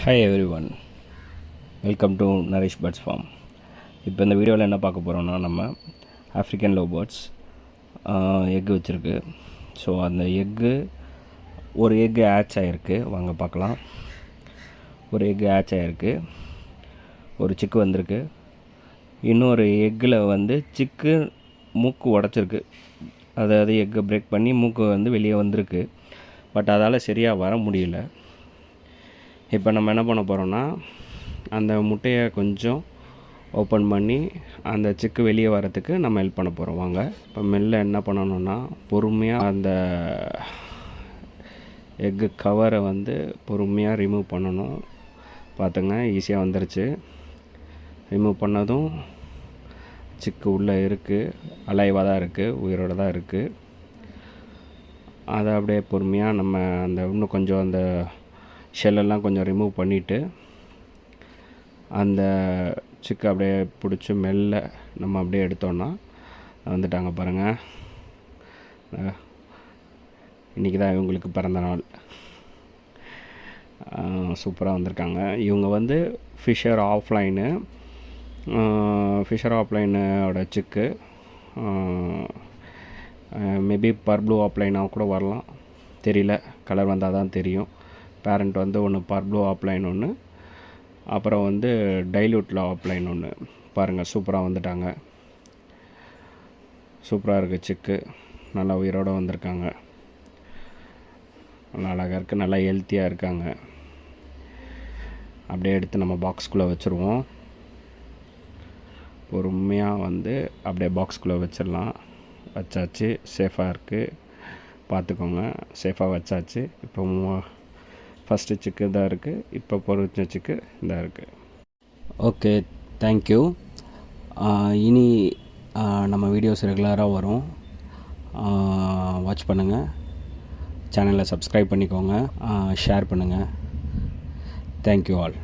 Hi every one, welcome to nourish birds form. இப்போ இந்த வீடியோவில் என்ன பார்க்க போகிறோம்னா, நம்ம ஆஃப்ரிக்கன் லவ் பேர்ட்ஸ் எக்கு வச்சுருக்கு. ஸோ அந்த ஒரு எக்கு ஹேட்ச் ஆகிருக்கு. வாங்க பார்க்கலாம். ஒரு எக்கு ஹேட்ச் ஆகிருக்கு, ஒரு சிக்கு வந்திருக்கு. இன்னொரு எக்கில் சிக்கு மூக்கு உடச்சிருக்கு. அதாவது எக்கை பிரேக் பண்ணி மூக்கு வெளியே வந்திருக்கு. பட் அதால் சரியாக வர முடியல. இப்போ நம்ம என்ன பண்ண போகிறோம்னா, அந்த முட்டையை கொஞ்சம் ஓப்பன் பண்ணி அந்த சிக்கு வெளியே வரத்துக்கு நம்ம ஹெல்ப் பண்ண போகிறோம். வாங்க இப்போ மெல்ல என்ன பண்ணணுன்னா, பொறுமையாக அந்த எக்கு கவரை பொறுமையாக ரிமூவ் பண்ணணும். பார்த்துங்க, ஈஸியாக வந்துருச்சு. ரிமூவ் பண்ணதும் சிக்கு உள்ளே இருக்குது, அலைவாக தான் இருக்குது, உயிரோடு தான் இருக்குது. அதை அப்படியே பொறுமையாக நம்ம இன்னும் கொஞ்சம் அந்த ஷெல்லெல்லாம் கொஞ்சம் ரிமூவ் பண்ணிவிட்டு அந்த சிக்கை அப்படியே பிடிச்சி மெல்ல நம்ம அப்படியே எடுத்தோன்னா வந்துட்டாங்க. பாருங்கள், இன்றைக்கி தான் இவங்களுக்கு பிறந்த நாள். சூப்பராக வந்திருக்காங்க. இவங்க ஃபிஷர் ஆஃப்லைனோட சிக்கு. மேபி பர்ப்ளூ ஆஃப்லைனாக கூட வரலாம், தெரியல. கலர் வந்தால் தான் தெரியும். பேரண்ட் ஒன்று பர்ப்ளூ ஆஃப்லைன் ஒன்று, அப்புறம் டைல்யூட்டில் ஆஃப்லைன் ஒன்று. பாருங்கள், சூப்பராக வந்துட்டாங்க. சூப்பராக இருக்குது சிக்கு. நல்லா உயிரோடு வந்திருக்காங்க. நல்லா அழகாக இருக்குது, நல்லா ஹெல்த்தியாக இருக்காங்க. அப்படியே எடுத்து நம்ம பாக்ஸ்குள்ளே வச்சுருவோம். பொறுமையாக அப்படியே பாக்ஸ்குள்ளே வச்சிடலாம். வச்சாச்சு, சேஃபாக இருக்குது. பார்த்துக்கோங்க, சேஃபாக வச்சாச்சு. இப்போ ஃபஸ்ட்டு சிக்கு இதாக இருக்குது, இப்போ பொறிச்ச சிக்கு இதாக இருக்குது. Okay, thank you. இனி நம்ம வீடியோஸ் ரெகுலராக வரும். வாட்ச் பண்ணுங்கள், சேனலை சப்ஸ்கிரைப் பண்ணிக்கோங்க, ஷேர் பண்ணுங்கள். Thank you all.